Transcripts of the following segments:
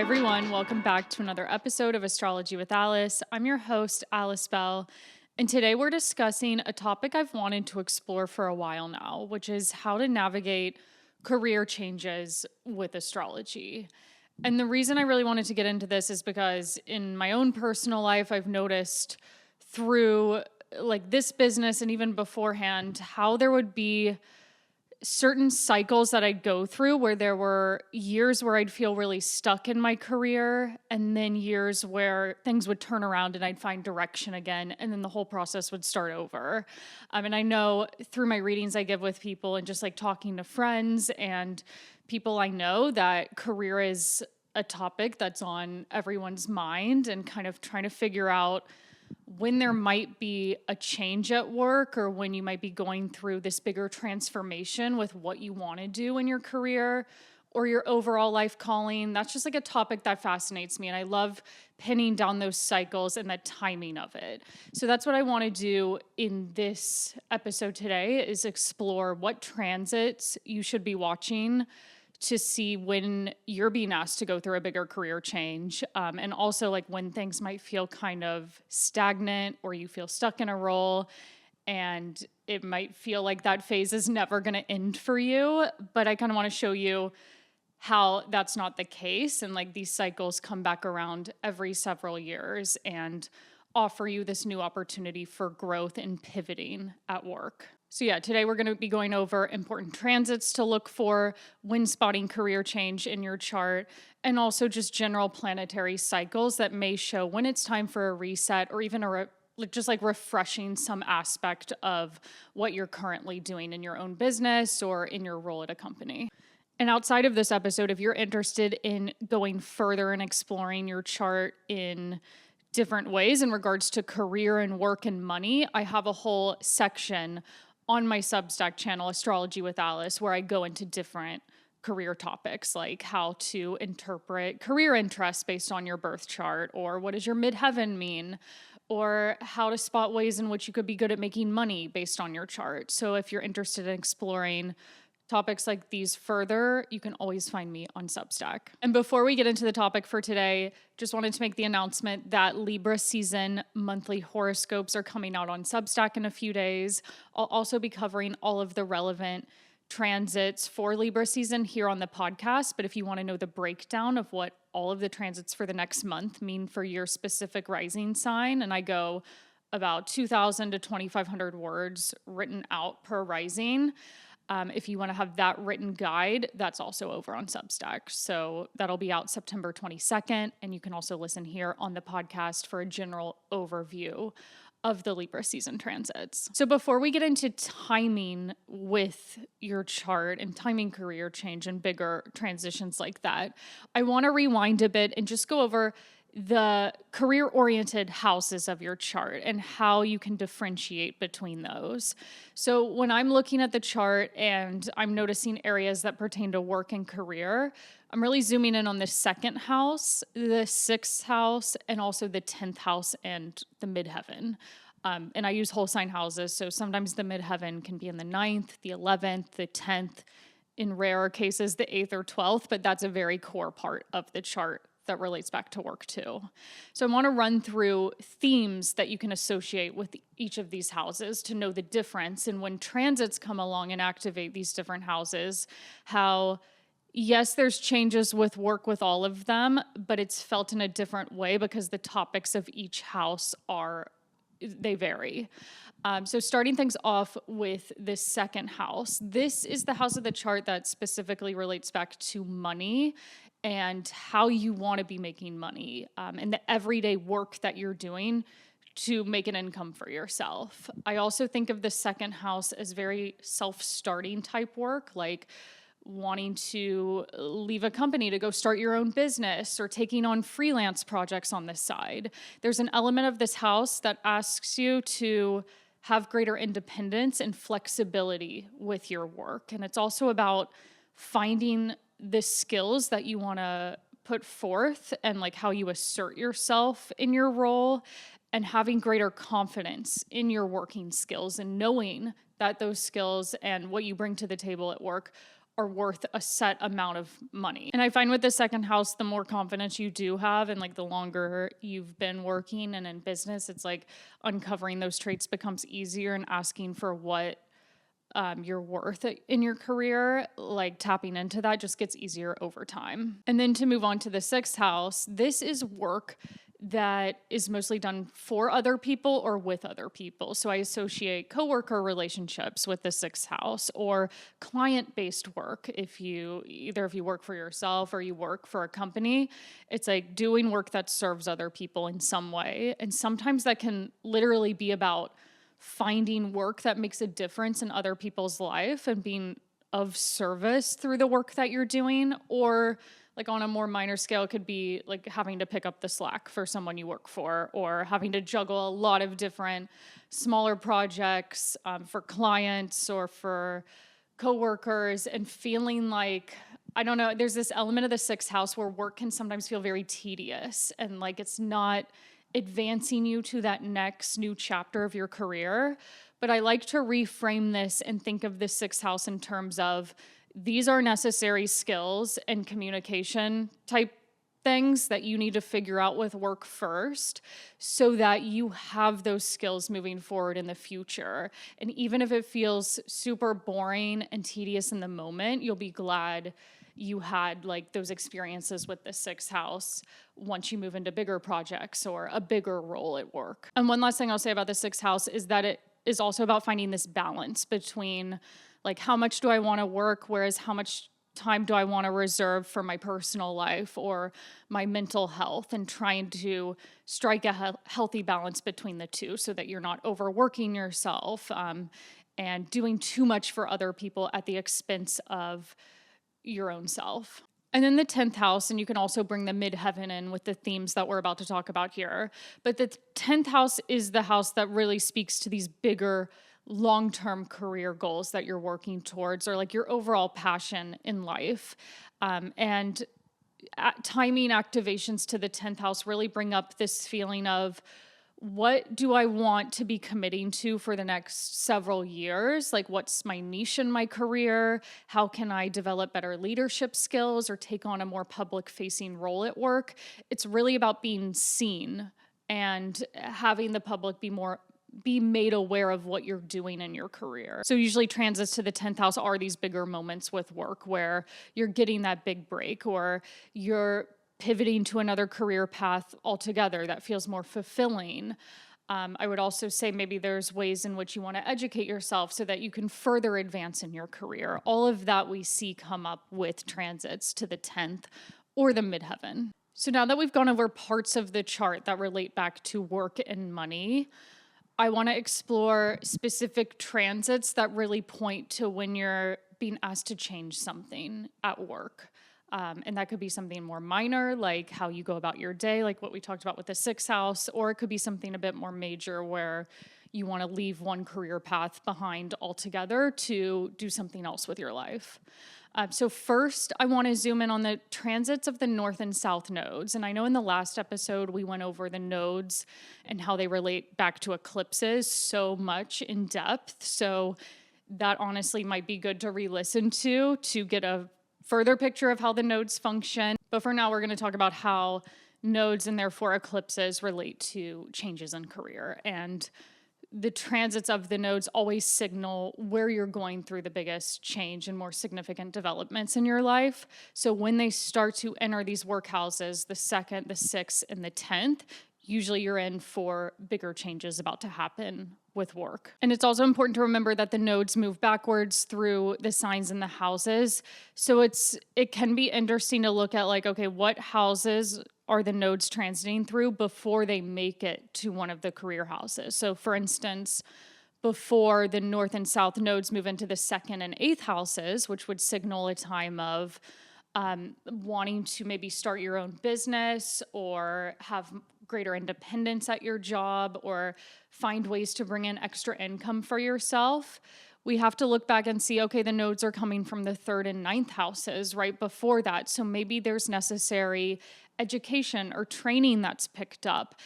Hi, everyone. Welcome back to another episode of Astrology with Alice. I'm your host, Alice Bell, and today we're discussing a topic I've wanted to explore for a while now, which is how to navigate career changes with astrology. And the reason I really wanted to get into this is because in my own personal life, I've noticed through this business and even beforehand how there would be certain cycles that I'd go through where there were years where I'd feel really stuck in my career, and then years where things would turn around and I'd find direction again, and then the whole process would start over. And I know through my readings I give with people and just talking to friends and people I know that career is a topic that's on everyone's mind and kind of trying to figure out when there might be a change at work or when you might be going through this bigger transformation with what you want to do in your career or your overall life calling. That's just a topic that fascinates me. And I love pinning down those cycles and the timing of it. So that's what I want to do in this episode today is explore what transits you should be watching to see when you're being asked to go through a bigger career change. And also when things might feel kind of stagnant or you feel stuck in a role and it might feel like that phase is never going to end for you. But I kind of want to show you how that's not the case. And these cycles come back around every several years and offer you this new opportunity for growth and pivoting at work. So today we're going to be going over important transits to look for when spotting career change in your chart, and also just general planetary cycles that may show when it's time for a reset or even refreshing some aspect of what you're currently doing in your own business or in your role at a company. And outside of this episode, if you're interested in going further and exploring your chart in different ways in regards to career and work and money, I have a whole section on my Substack channel, Astrology with Alice, where I go into different career topics, like how to interpret career interests based on your birth chart, or what does your midheaven mean, or how to spot ways in which you could be good at making money based on your chart. So if you're interested in exploring topics like these further, you can always find me on Substack. And before we get into the topic for today, just wanted to make the announcement that Libra season monthly horoscopes are coming out on Substack in a few days. I'll also be covering all of the relevant transits for Libra season here on the podcast. But if you want to know the breakdown of what all of the transits for the next month mean for your specific rising sign, and I go about 2,000 to 2,500 words written out per rising. If you want to have that written guide, that's also over on Substack. So that'll be out September 22nd. And you can also listen here on the podcast for a general overview of the Libra season transits. So before we get into timing with your chart and timing career change and bigger transitions like that, I want to rewind a bit and just go over the career-oriented houses of your chart and how you can differentiate between those. So when I'm looking at the chart and I'm noticing areas that pertain to work and career, I'm really zooming in on the second house, the sixth house, and also the 10th house and the midheaven. And I use whole sign houses, so sometimes the midheaven can be in the 9th, the 11th, the 10th, in rarer cases, the 8th or 12th, but that's a very core part of the chart that relates back to work too. So I want to run through themes that you can associate with each of these houses to know the difference. And when transits come along and activate these different houses, how, yes, there's changes with work with all of them, but it's felt in a different way because the topics of each house they vary. So starting things off with this second house, this is the house of the chart that specifically relates back to money and how you want to be making money, and the everyday work that you're doing to make an income for yourself. I also think of the second house as very self-starting type work, like wanting to leave a company to go start your own business or taking on freelance projects on the side. There's an element of this house that asks you to have greater independence and flexibility with your work. And it's also about finding the skills that you want to put forth and how you assert yourself in your role and having greater confidence in your working skills and knowing that those skills and what you bring to the table at work are worth a set amount of money. And I find with the second house, the more confidence you do have and like the longer you've been working and in business, it's like uncovering those traits becomes easier and asking for what your worth in your career, like tapping into that just gets easier over time. And then to move on to the sixth house, this is work that is mostly done for other people or with other people. So I associate coworker relationships with the sixth house, or client-based work. If you work for yourself or you work for a company, it's like doing work that serves other people in some way. And sometimes that can literally be about finding work that makes a difference in other people's life and being of service through the work that you're doing. Or like on a more minor scale, it could be like having to pick up the slack for someone you work for, or having to juggle a lot of different smaller projects for clients or for coworkers, and feeling like, I don't know, there's this element of the sixth house where work can sometimes feel very tedious and like it's not advancing you to that next new chapter of your career. But I like to reframe this and think of the sixth house in terms of these are necessary skills and communication type things that you need to figure out with work first so that you have those skills moving forward in the future. And even if it feels super boring and tedious in the moment, you'll be glad you had like those experiences with the sixth house once you move into bigger projects or a bigger role at work. And one last thing I'll say about the sixth house is that it is also about finding this balance between like how much do I want to work, whereas how much time do I want to reserve for my personal life or my mental health, and trying to strike a healthy balance between the two so that you're not overworking yourself and doing too much for other people at the expense of your own self. And then the 10th house, and you can also bring the midheaven in with the themes that we're about to talk about here. But the 10th house is the house that really speaks to these bigger long-term career goals that you're working towards, or like your overall passion in life. And timing activations to the 10th house really bring up this feeling of, what do I want to be committing to for the next several years? Like, what's my niche in my career? How can I develop better leadership skills or take on a more public-facing role at work? It's really about being seen and having the public be made aware of what you're doing in your career. So usually transits to the 10th house are these bigger moments with work where you're getting that big break, or you're pivoting to another career path altogether that feels more fulfilling. I would also say maybe there's ways in which you want to educate yourself so that you can further advance in your career. All of that we see come up with transits to the 10th or the midheaven. So now that we've gone over parts of the chart that relate back to work and money, I want to explore specific transits that really point to when you're being asked to change something at work. And that could be something more minor, like how you go about your day, like what we talked about with the sixth house, or it could be something a bit more major where you want to leave one career path behind altogether to do something else with your life. So first, I want to zoom in on the transits of the north and south nodes. And I know in the last episode, we went over the nodes and how they relate back to eclipses so much in depth. So that honestly might be good to re-listen to get a further picture of how the nodes function. But for now, we're going to talk about how nodes and therefore eclipses relate to changes in career. And the transits of the nodes always signal where you're going through the biggest change and more significant developments in your life. So when they start to enter these work houses, the 2nd, the 6th, and the 10th, usually you're in for bigger changes about to happen with work. And it's also important to remember that the nodes move backwards through the signs and the houses. So it can be interesting to look at like, okay, what houses are the nodes transiting through before they make it to one of the career houses. So for instance, before the north and south nodes move into the 2nd and 8th houses, which would signal a time of wanting to maybe start your own business or have greater independence at your job or find ways to bring in extra income for yourself, we have to look back and see, okay, the nodes are coming from the 3rd and 9th houses right before that. So maybe there's necessary education or training that's picked up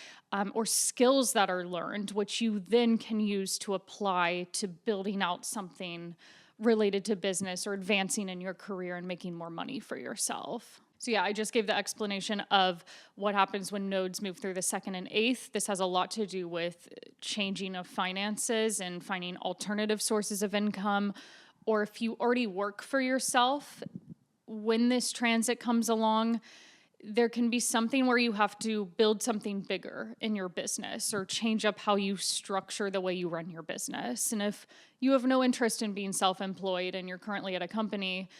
or skills that are learned, which you then can use to apply to building out something related to business or advancing in your career and making more money for yourself. So yeah, I just gave the explanation of what happens when nodes move through the second and eighth. This has a lot to do with changing of finances and finding alternative sources of income. Or if you already work for yourself, when this transit comes along, there can be something where you have to build something bigger in your business or change up how you structure the way you run your business. And if you have no interest in being self-employed and you're currently at a company,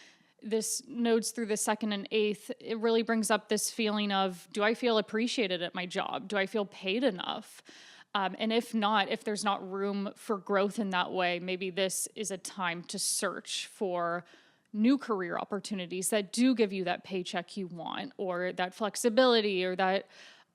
this nodes through the second and eighth, it really brings up this feeling of, do I feel appreciated at my job? Do I feel paid enough? And if not, if there's not room for growth in that way, maybe this is a time to search for new career opportunities that do give you that paycheck you want, or that flexibility, or that,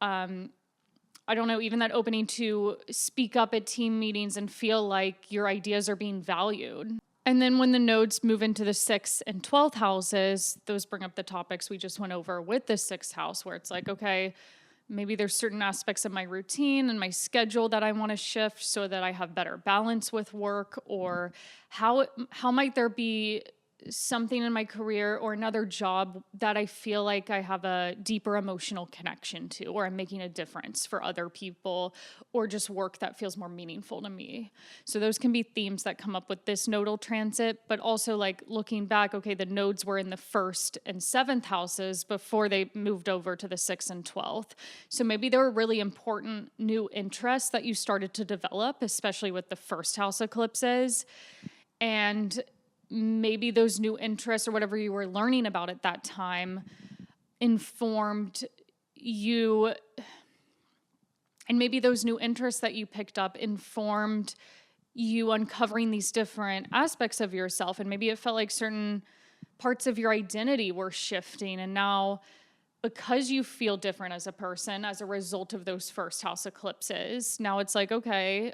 I don't know, even that opening to speak up at team meetings and feel like your ideas are being valued. And then when the nodes move into the 6th and 12th houses, those bring up the topics we just went over with the 6th house, where it's like, okay, maybe there's certain aspects of my routine and my schedule that I want to shift so that I have better balance with work, or how might there be something in my career or another job that I feel like I have a deeper emotional connection to, or I'm making a difference for other people, or just work that feels more meaningful to me. So those can be themes that come up with this nodal transit, but also like looking back, okay, the nodes were in the 1st and 7th houses before they moved over to the 6th and 12th. So maybe there were really important new interests that you started to develop, especially with the 1st house eclipses. And maybe those new interests or whatever you were learning about at that time informed you, and maybe those new interests that you picked up informed you uncovering these different aspects of yourself. And maybe it felt like certain parts of your identity were shifting. And now, because you feel different as a person as a result of those 1st house eclipses, now it's like, okay,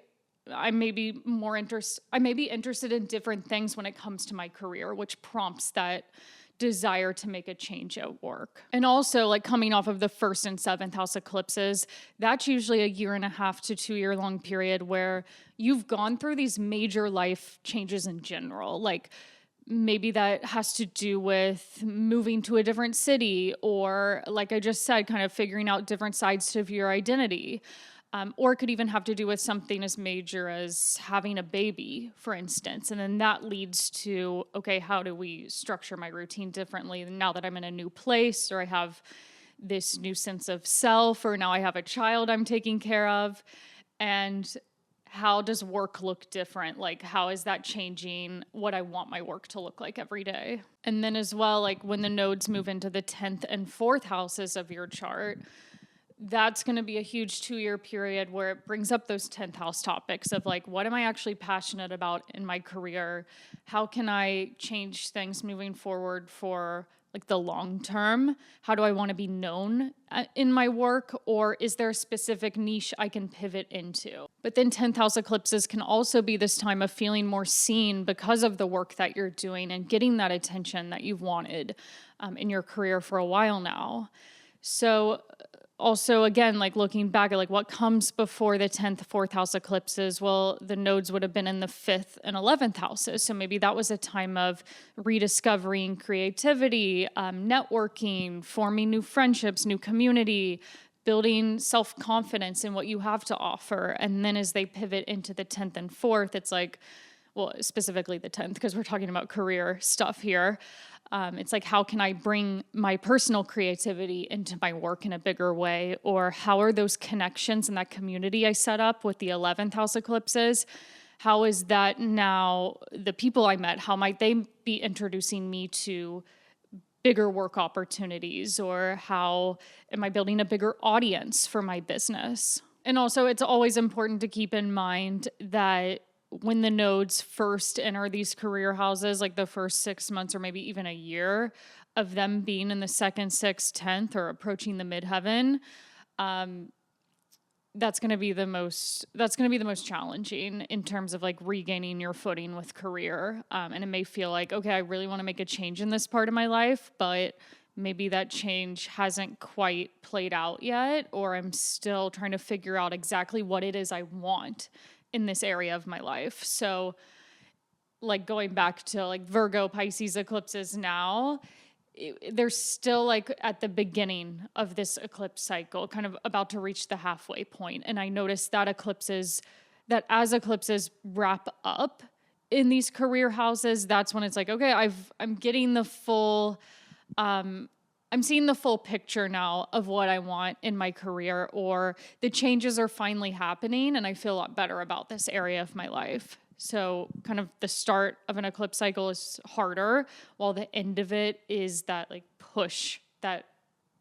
I may be interested in different things when it comes to my career, which prompts that desire to make a change at work. And also, like, coming off of the 1st and 7th house eclipses, that's usually a 1.5 to 2 year long period where you've gone through these major life changes in general. Like, maybe that has to do with moving to a different city, or, like I just said, kind of figuring out different sides of your identity. Or it could even have to do with something as major as having a baby, for instance. And then that leads to, okay, how do we structure my routine differently now that I'm in a new place, or I have this new sense of self, or now I have a child I'm taking care of? And how does work look different? Like, how is that changing what I want my work to look like every day? And then as well, like when the nodes move into the 10th and 4th houses of your chart, that's going to be a huge 2 year period where it brings up those 10th house topics of like, what am I actually passionate about in my career? How can I change things moving forward for like the long term? How do I want to be known in my work? Or is there a specific niche I can pivot into? But then 10th house eclipses can also be this time of feeling more seen because of the work that you're doing and getting that attention that you've wanted in your career for a while now. So also, again, like looking back at like what comes before the 10th, 4th house eclipses, well, the nodes would have been in the 5th and 11th houses. So maybe that was a time of rediscovering creativity, networking, forming new friendships, new community, building self-confidence in what you have to offer. And then as they pivot into the 10th and 4th, it's like, well, specifically the 10th, because we're talking about career stuff here. It's like, how can I bring my personal creativity into my work in a bigger way? Or how are those connections and that community I set up with the 11th house eclipses? How is that now, the people I met, how might they be introducing me to bigger work opportunities? Or how am I building a bigger audience for my business? And also, it's always important to keep in mind that when the nodes first enter these career houses, like the first 6 months or maybe even a year of them being in the 2nd, 6th, 10th, or approaching the midheaven, that's going to be the most challenging in terms of like regaining your footing with career. And it may feel like, okay, I really want to make a change in this part of my life, but maybe that change hasn't quite played out yet, or I'm still trying to figure out exactly what it is I want in this area of my life. So like going back to like Virgo, Pisces eclipses now, they're still like at the beginning of this eclipse cycle, kind of about to reach the halfway point. And I noticed that as eclipses wrap up in these career houses, that's when it's like, okay, I'm getting the full, I'm seeing the full picture now of what I want in my career, or the changes are finally happening and I feel a lot better about this area of my life. So kind of the start of an eclipse cycle is harder, while the end of it is that like push that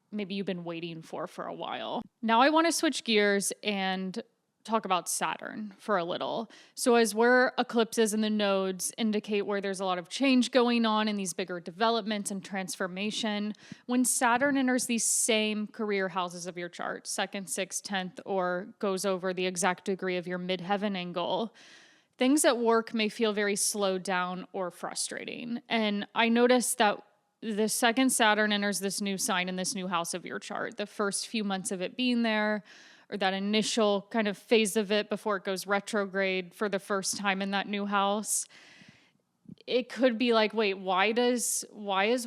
maybe you've been waiting for a while. Now I want to switch gears and talk about Saturn for a little. So as where eclipses and the nodes indicate where there's a lot of change going on in these bigger developments and transformation, when Saturn enters these same career houses of your chart, second, sixth, 10th, or goes over the exact degree of your midheaven angle, things at work may feel very slowed down or frustrating. And I noticed that the second Saturn enters this new sign in this new house of your chart, the first few months of it being there, or that initial kind of phase of it before it goes retrograde for the first time in that new house, it could be like, wait, why is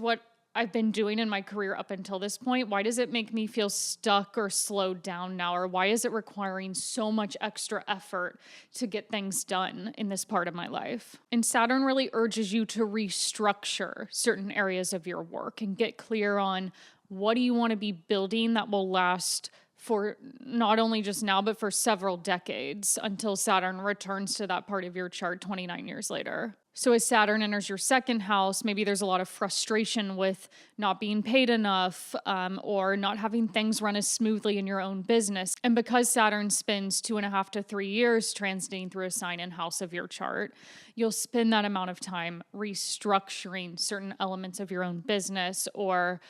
what I've been doing in my career up until this point, why does it make me feel stuck or slowed down now? Or why is it requiring so much extra effort to get things done in this part of my life? And Saturn really urges you to restructure certain areas of your work and get clear on what do you want to be building that will last for not only just now, but for several decades until Saturn returns to that part of your chart 29 years later. So as Saturn enters your second house, maybe there's a lot of frustration with not being paid enough, or not having things run as smoothly in your own business. And because Saturn spends 2.5 to 3 years transiting through a sign and house of your chart, you'll spend that amount of time restructuring certain elements of your own business, or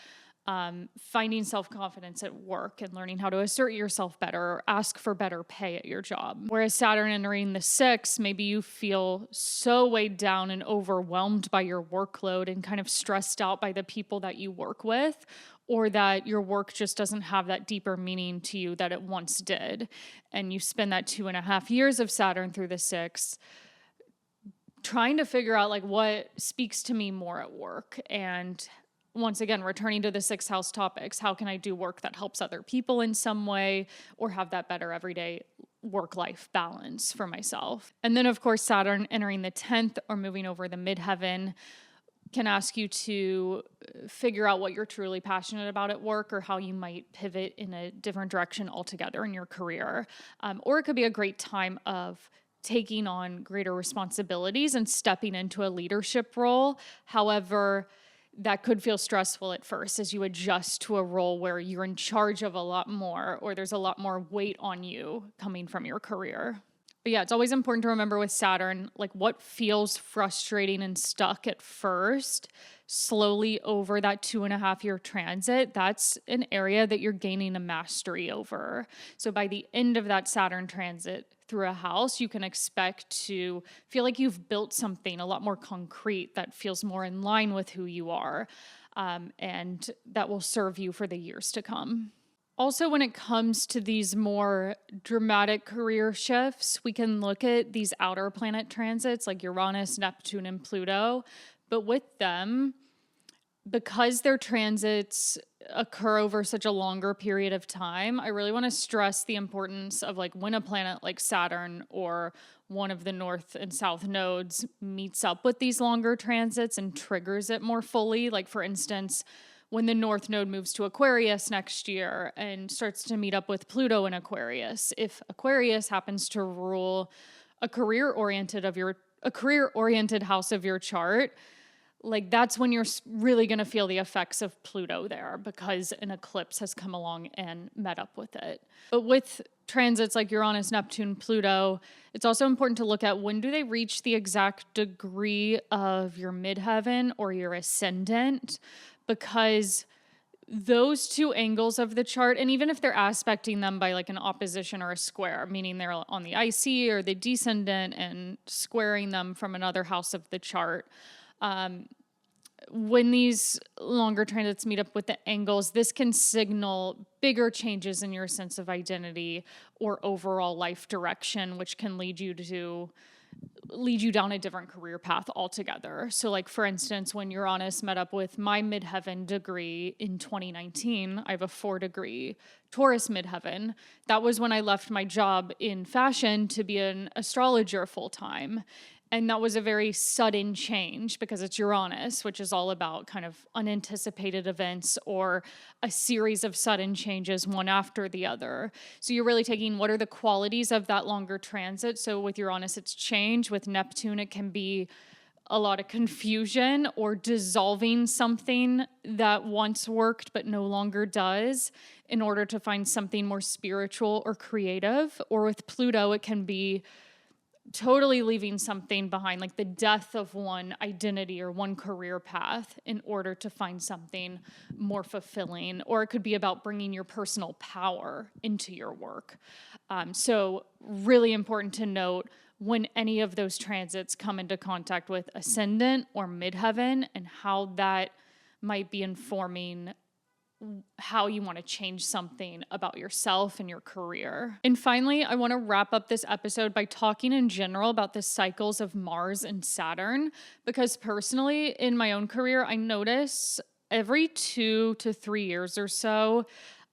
finding self-confidence at work and learning how to assert yourself better or ask for better pay at your job. Whereas Saturn entering the sixth, maybe you feel so weighed down and overwhelmed by your workload and kind of stressed out by the people that you work with, or that your work just doesn't have that deeper meaning to you that it once did. And you spend that 2.5 years of Saturn through the sixth trying to figure out like what speaks to me more at work. And once again, returning to the sixth house topics, how can I do work that helps other people in some way, or have that better everyday work-life balance for myself? And then, of course, Saturn entering the 10th or moving over the midheaven can ask you to figure out what you're truly passionate about at work, or how you might pivot in a different direction altogether in your career. Or it could be a great time of taking on greater responsibilities and stepping into a leadership role. However, that could feel stressful at first as you adjust to a role where you're in charge of a lot more, or there's a lot more weight on you coming from your career. But yeah, it's always important to remember with Saturn, like what feels frustrating and stuck at first, slowly over that 2.5 year transit, that's an area that you're gaining a mastery over. So by the end of that Saturn transit through a house, you can expect to feel like you've built something a lot more concrete that feels more in line with who you are, and that will serve you for the years to come. Also, when it comes to these more dramatic career shifts, we can look at these outer planet transits like Uranus, Neptune, and Pluto. But with them, because their transits occur over such a longer period of time, I really want to stress the importance of like when a planet like Saturn or one of the north and south nodes meets up with these longer transits and triggers it more fully. Like for instance, when the North Node moves to Aquarius next year and starts to meet up with Pluto in Aquarius, if Aquarius happens to rule a career-oriented house of your chart, like that's when you're really going to feel the effects of Pluto there, because an eclipse has come along and met up with it. But with transits like Uranus, Neptune, Pluto, it's also important to look at when do they reach the exact degree of your midheaven or your ascendant, because those two angles of the chart, and even if they're aspecting them by like an opposition or a square, meaning they're on the IC or the descendant and squaring them from another house of the chart, when these longer transits meet up with the angles, this can signal bigger changes in your sense of identity or overall life direction, which can lead you to lead you down a different career path altogether. So like, for instance, when Uranus met up with my midheaven degree in 2019, I have a 4-degree Taurus midheaven. That was when I left my job in fashion to be an astrologer full time. And that was a very sudden change because it's Uranus, which is all about kind of unanticipated events or a series of sudden changes, one after the other. So you're really taking what are the qualities of that longer transit. So with Uranus, it's change. With Neptune, it can be a lot of confusion or dissolving something that once worked but no longer does in order to find something more spiritual or creative. Or with Pluto, it can be totally leaving something behind, like the death of one identity or one career path in order to find something more fulfilling. Or it could be about bringing your personal power into your work. So really important to note when any of those transits come into contact with ascendant or midheaven and how that might be informing how you want to change something about yourself and your career. And finally, I want to wrap up this episode by talking in general about the cycles of Mars and Saturn, because personally, in my own career, I notice every 2 to 3 years or so,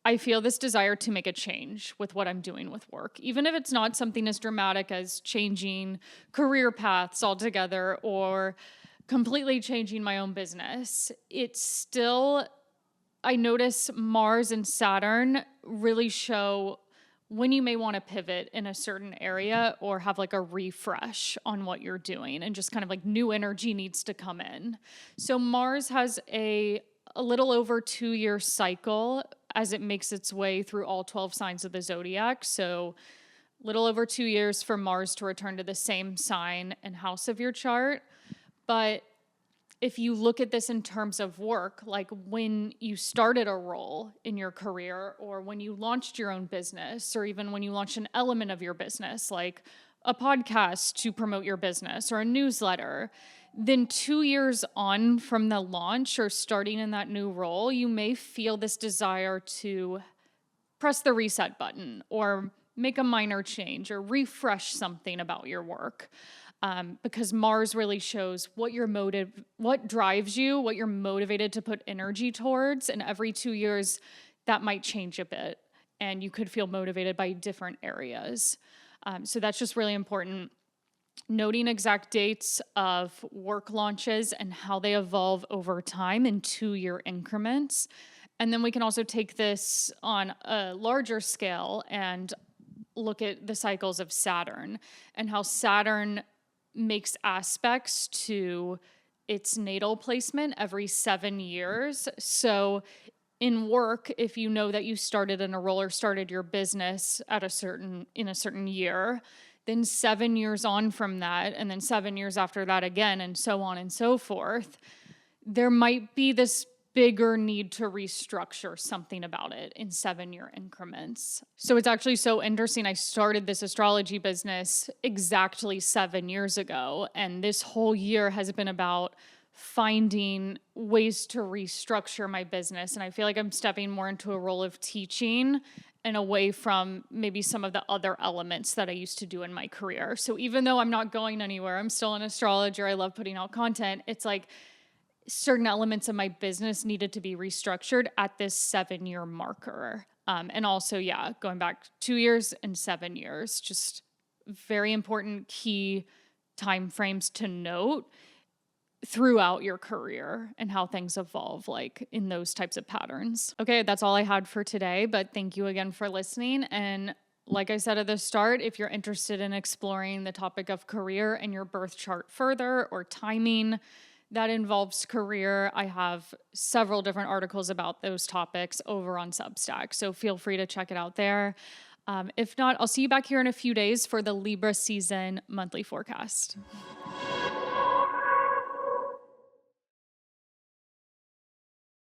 I feel this desire to make a change with what I'm doing with work, even if it's not something as dramatic as changing career paths altogether or completely changing my own business. It's still, I notice Mars and Saturn really show when you may want to pivot in a certain area or have like a refresh on what you're doing and just kind of like new energy needs to come in. So Mars has a little over 2-year cycle as it makes its way through all 12 signs of the zodiac. So little over 2 years for Mars to return to the same sign and house of your chart. But if you look at this in terms of work, like when you started a role in your career or when you launched your own business or even when you launched an element of your business, like a podcast to promote your business or a newsletter, then 2 years on from the launch or starting in that new role, you may feel this desire to press the reset button or make a minor change or refresh something about your work. Because Mars really shows what your motive, what drives you, what you're motivated to put energy towards. And every 2 years, that might change a bit. And you could feel motivated by different areas. So that's just really important. Noting exact dates of work launches and how they evolve over time in 2-year increments. And then we can also take this on a larger scale and look at the cycles of Saturn and how Saturn makes aspects to its natal placement every 7 years. So in work, if you know that you started in a role or started your business in a certain year, then 7 years on from that, and then 7 years after that again, and so on and so forth, there might be this bigger need to restructure something about it in 7-year increments. So it's actually so interesting. I started this astrology business exactly 7 years ago, and this whole year has been about finding ways to restructure my business. And I feel like I'm stepping more into a role of teaching and away from maybe some of the other elements that I used to do in my career. So even though I'm not going anywhere, I'm still an astrologer, I love putting out content, it's like certain elements of my business needed to be restructured at this 7-year marker. And also, going back 2 years and 7 years, just very important key timeframes to note throughout your career and how things evolve, like in those types of patterns. Okay, that's all I had for today, but thank you again for listening. And like I said at the start, if you're interested in exploring the topic of career and your birth chart further or timing that involves career, I have several different articles about those topics over on Substack. So feel free to check it out there. If not, I'll see you back here in a few days for the Libra season monthly forecast.